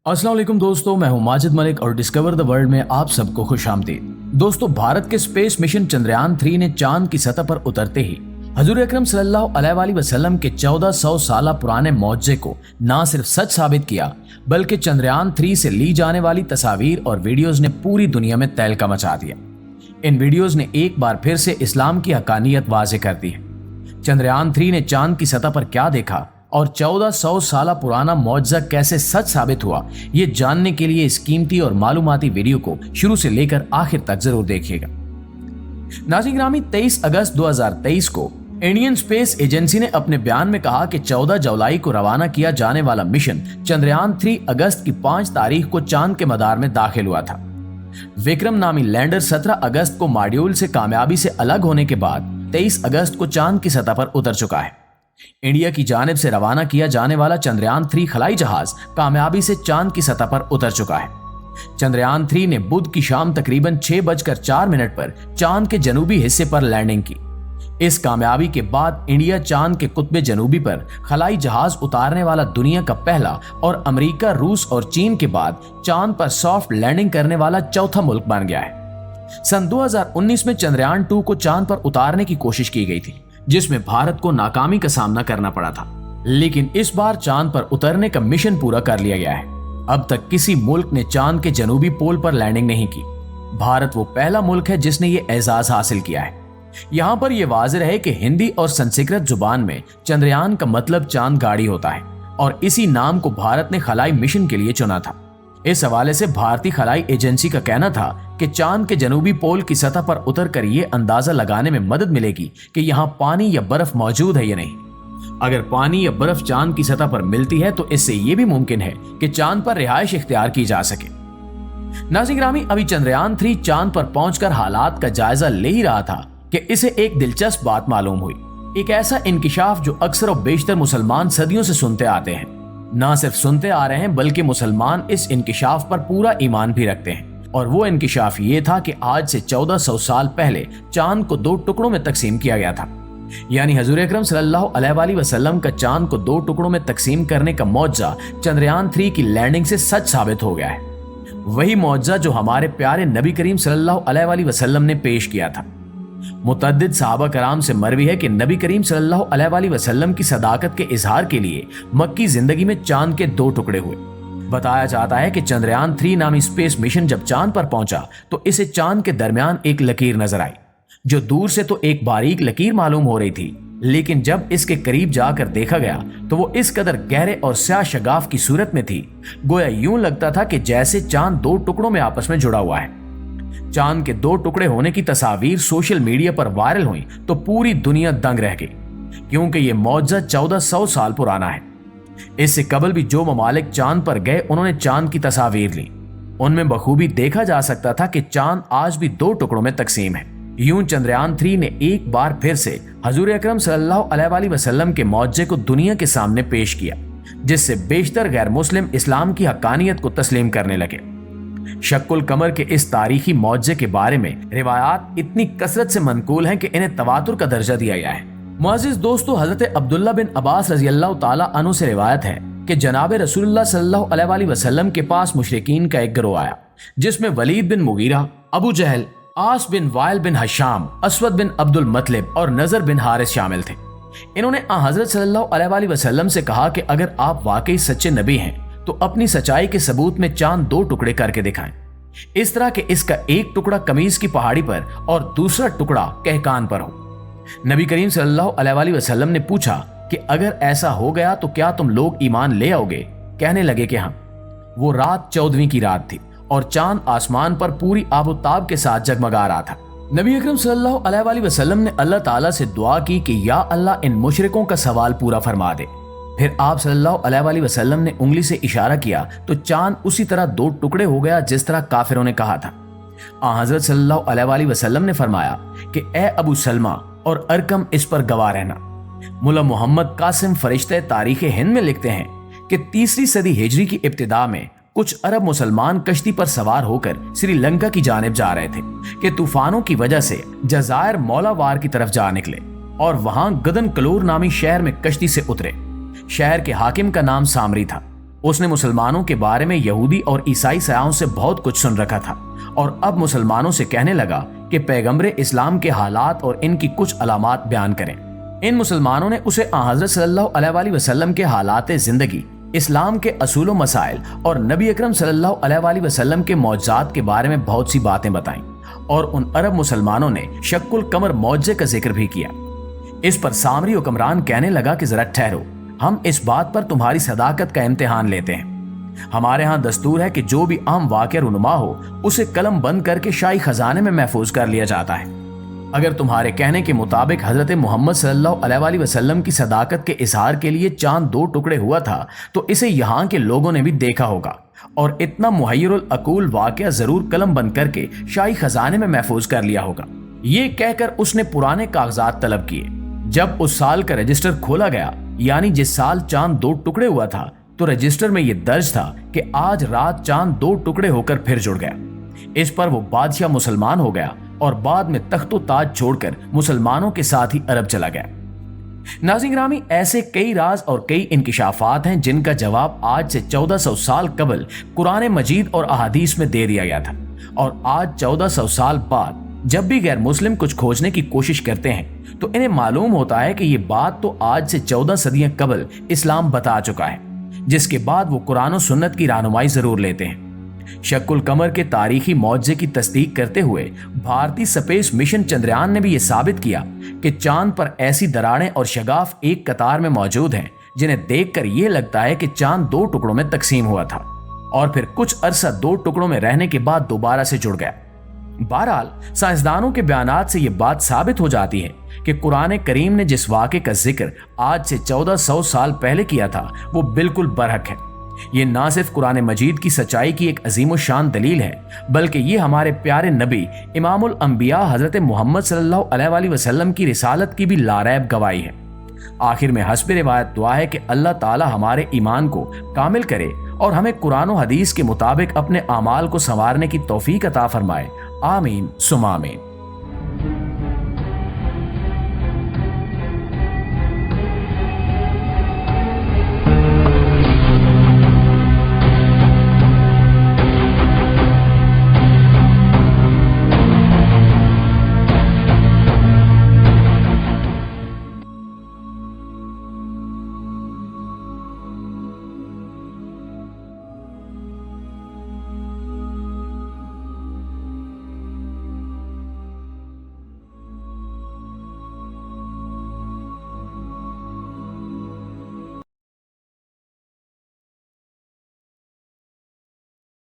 अस्सलाम वालेकुम दोस्तों, मैं हूं माजिद मलिक और डिस्कवर द वर्ल्ड में आप सबको खुश आमदीद। दोस्तों, भारत के स्पेस मिशन चंद्रयान 3 ने चांद की सतह पर उतरते ही हजूर अकरम सल्लल्लाहु अलैहि वसल्लम के 1400 साल पुराने मौजज़े को न सिर्फ सच साबित किया, बल्कि चंद्रयान 3 से ली जाने वाली तस्वीर और वीडियोज ने पूरी दुनिया में तहलका मचा दिया। इन वीडियोज ने एक बार फिर से इस्लाम की हकानियत वाज़े कर दी है। चंद्रयान 3 ने चांद की सतह पर क्या देखा और 1400 साल पुराना मौजज़ा कैसे सच साबित हुआ, ये जानने के लिए इस कीमती और मालूमाती वीडियो को शुरू से लेकर आखिर तक जरूर देखिएगा। नाज़रीन ग्रामी, 23 अगस्त 2023 को इंडियन स्पेस एजेंसी ने अपने बयान में कहा कि 14 जुलाई को रवाना किया जाने वाला मिशन चंद्रयान 3 अगस्त की 5 तारीख को चांद के मदार में दाखिल हुआ था। विक्रम नामी लैंडर 17 अगस्त को मॉड्यूल से कामयाबी से अलग होने के बाद 23 अगस्त को चांद की सतह पर उतर चुका है। इंडिया की जानिब से रवाना किया जाने वाला चंद्रयान 3 खलाई जहाज कामयाबी से चांद की सतह पर उतर चुका है। चंद्रयान 3 ने बुध की शाम तकरीबन 6:04 पर चांद के जनूबी हिस्से पर लैंडिंग की। इस कामयाबी के बाद इंडिया चांद के कुतबे जनूबी पर खलाई जहाज उतारने वाला दुनिया का पहला और अमेरिका, रूस और चीन के बाद चांद पर सॉफ्ट लैंडिंग करने वाला चौथा मुल्क बन गया है। सन 2019 में चंद्रयान 2 को चांद पर उतारने की कोशिश की गई थी, जिसमें भारत को नाकामी का सामना करना पड़ा था, लेकिन इस बार चांद पर उतरने का मिशन पूरा कर लिया गया है। अब तक किसी मुल्क ने चांद के जनूबी पोल पर लैंडिंग नहीं की। भारत वो पहला मुल्क है जिसने ये एजाज हासिल किया है। यहाँ पर यह वाज़ेह है कि हिंदी और संस्कृत जुबान में चंद्रयान का मतलब चांद गाड़ी होता है और इसी नाम को भारत ने खलाई मिशन के लिए चुना था। इस हवाले से भारतीय खलाई एजेंसी का कहना था कि चांद के जनूबी पोल की सतह पर उतरकर ये अंदाजा लगाने में मदद मिलेगी कि यहाँ पानी या बर्फ मौजूद है या नहीं। अगर पानी या बर्फ चांद की सतह पर मिलती है तो इससे ये भी मुमकिन है कि चांद पर रिहाइश इख्तियार की जा सके। नाज़रीन ग्रामी, अभी चंद्रयान 3 चांद पर पहुंचकर हालात का जायजा ले ही रहा था कि इसे एक दिलचस्प बात मालूम हुई। एक ऐसा इंकिशाफ जो अक्सर और बेशतर मुसलमान सदियों से सुनते आते हैं। ना सिर्फ सुनते आ रहे हैं बल्कि मुसलमान इस इंकिशाफ पर पूरा ईमान भी रखते हैं। और वो इंकिशाफ ये था कि आज से 1400 साल पहले चांद को 2 टुकड़ों में तकसीम किया गया था। यानी हजूर अकरम सल्लल्लाहु अलैहि वसल्लम का चांद को 2 टुकड़ों में तकसीम करने का मौजज़ा चंद्रयान 3 की लैंडिंग से सच साबित हो गया है। वही मौजज़ा जो हमारे प्यारे नबी करीम सल्लल्लाहु अलैहि वसल्लम ने पेश किया था। मुतअद्दिद सहाबा कराम से मरवी है कि नबी करीम सल्लल्लाहु अलैहि वसल्लम की सदाकत के इजहार के लिए मक्की जिंदगी में चांद के 2 टुकड़े हुए। बताया जाता है कि चंद्रयान 3 नामी स्पेस मिशन जब चांद पर पहुंचा तो इसे चांद के दरमियान एक लकीर नजर आई, जो दूर से तो एक बारीक लकीर मालूम हो रही थी, लेकिन जब इसके करीब जाकर देखा गया तो वो इस कदर गहरे और स्याह शगाफ की सूरत में थी, गोया यूं लगता था कि जैसे चांद 2 टुकड़ों में आपस में जुड़ा हुआ है। चांद के 2 टुकड़े होने की तस्वीर सोशल मीडिया पर वायरल हुई तो पूरी दुनिया दंग रह गई, क्योंकि ये मौजज़ा 1400 साल पुराना है। इससे कबल भी जो ममालिक चांद पर गए उन्होंने चांद की तस्वीर ली। उनमें बखूबी देखा जा सकता था कि चांद आज भी 2 टुकड़ों में तकसीम है। यूं चंद्रयान 3 ने एक बार फिर से हजूर अकरम सल्लल्लाहु अलैहि वसल्लम के मौजज़े को दुनिया के सामने पेश किया, जिससे बेशतर गैर मुस्लिम इस्लाम की हकानियत को तस्लीम करने लगे। शक्कुल कमर के इस तारीखी मौजज़े के बारे में रिवायात इतनी कसरत से मनकूल हैं कि इन्हें तवातुर का दर्जा दिया गया है। मुअज़्ज़िज़ दोस्तों, हज़रत अब्दुल्ला बिन अब्बास रज़ियल्लाहु ताला अन्हु से रिवायत है कि जनाब रसूलुल्लाह सल्लल्लाहु अलैहि वसल्लम के पास मुशरिकीन का एक गिरोह आया, जिसमें वलीद बिन मुगीरा, अबू जहल, आस बिन वाइल बिन हशाम, असवद बिन अब्दुल मतलिब और नजर बिन हारिस शामिल थे। इन्होंने हज़रत सल्लल्लाहु अलैहि वसल्लम से कहा कि अगर आप वाकई सच्चे नबी हैं तो अपनी सच्चाई के सबूत में चांद 2 टुकड़े करके दिखाएं। इस तरह के इसका एक टुकड़ा कमीज की पहाड़ी पर और दूसरा टुकड़ा कहकान पर हो। नबी करीम सल्लल्लाहु अलैहि वसल्लम ने पूछा कि अगर ऐसा हो गया तो क्या तुम लोग ईमान ले आओगे? कहने लगे कि हाँ। वो रात 14वीं की रात थी और चांद आसमान पर पूरी आबोताब के साथ जगमगा रहा था। नबी अकरम सल्लल्लाहु अलैहि वसल्लम ने अल्लाह ताला से दुआ की कि या अल्लाह, इन मुशरिकों का सवाल पूरा फरमा दे। फिर आप सल्लल्लाहु अलैहि वसल्लम ने उंगली से इशारा किया तो चांद उसी तरह 2 टुकड़े हो गया जिस तरह काफिरों ने कहा था। हज़रत सल्लल्लाहु अलैहि वसल्लम ने फरमाया कि ए अबू सलमा और अरकम, इस पर गवाह रहना। मुल्ला मोहम्मद कासिम फरिश्ते तारीख हिंद में लिखते हैं कि 3री सदी हिजरी की इब्तिदा में कुछ अरब मुसलमान कश्ती पर सवार होकर श्रीलंका की जानिब जा रहे थे कि तूफानों की वजह से जजायर मौलावार की तरफ जा निकले और वहां गदन कलोर नामी शहर में कश्ती से उतरे। शहर के हाकिम का नाम सामरी था। उसने मुसलमानों के बारे में यहूदी और ईसाई सयाहों से बहुत कुछ सुन रखा था और अब मुसलमानों से कहने लगा कि पैगंबर इस्लाम के हालात और इनकी कुछ अलामात बयान करें। इन मुसलमानों ने उसे हज़रत सल्लल्लाहु अलैहि वसल्लम के हालात जिंदगी, इस्लाम के असूल व मसाइल और नबी अकरम सल्लल्लाहु अलैहि वसल्लम के मौजज़ात के बारे में बहुत सी बातें बताईं और उन अरब मुसलमानों ने शक्कुल कमर मौजे का जिक्र भी किया। इस पर सामरी हुक्मरान कहने लगा कि जरा ठहरो, हम इस बात पर तुम्हारी सदाकत का इम्तिहान लेते हैं। हमारे यहाँ दस्तूर है कि जो भी अहम वाक़या रुनुमा हो उसे कलम बंद करके शाही खजाने में महफूज कर लिया जाता है। अगर तुम्हारे कहने के मुताबिक हजरत मोहम्मद सल्लल्लाहु अलैहि वसल्लम की सदाकत के इजहार के लिए चांद 2 टुकड़े हुआ था तो इसे यहाँ के लोगों ने भी देखा होगा और इतना मुहय्यरुल अकूल वाक़या जरूर कलम बंद करके शाही खजाने में महफूज कर लिया होगा। ये कहकर उसने पुराने कागजात तलब किए। जब उस साल का रजिस्टर खोला गया, यानी जिस साल चांद 2 टुकड़े हुआ था, तो रजिस्टर में यह दर्ज था कि आज रात चांद 2 टुकड़े होकर फिर जुड़ गया। इस पर वो बादशाह मुसलमान हो गया और बाद में तख्तो ताज छोड़कर मुसलमानों के साथ ही अरब चला गया। नाज़रीन गिरामी, ऐसे कई राज और कई इंकिशाफात हैं जिनका जवाब आज से 1400 साल कबल कुरान मजीद और अहादीस में दे दिया गया था और आज 1400 साल बाद जब भी गैर मुस्लिम कुछ खोजने की कोशिश करते हैं तो इन्हें मालूम होता है कि ये बात तो आज से 14 सदियां कबल इस्लाम बता चुका है, जिसके बाद वो कुरान और सुन्नत की रहनुमाई जरूर लेते हैं। शक्कुल कमर के तारीखी मौजज़े की तस्दीक करते हुए भारतीय स्पेस मिशन चंद्रयान ने भी ये साबित किया कि चांद पर ऐसी दरारें और शगाफ एक कतार में मौजूद हैं जिन्हें देखकर यह लगता है कि चांद 2 टुकड़ों में तकसीम हुआ था और फिर कुछ अरसा 2 टुकड़ों में रहने के बाद दोबारा से जुड़ गया। बहरहाल साइंसदानों के बयानात से यह बात साबित हो जाती है कि कुरान करीम ने जिस वाक़े का जिक्र आज से 1400 साल पहले किया था वो बिल्कुल बरहक है। ये ना सिर्फ कुरान मजीद की सच्चाई की एक अजीम शान दलील है, बल्कि ये हमारे प्यारे नबी इमामुल अंबिया हजरत मोहम्मद सल्लल्लाहु अलैहि वसल्लम की रिसालत की भी लारैब गवाही है। आखिर में हस्ब रिवायत दुआ है कि अल्लाह ताला हमारे ईमान को कामिल करे और हमें कुरान और हदीस के मुताबिक अपने आमाल को संवारने की तौफीक अता फरमाए। आमीन सुमा आमीन।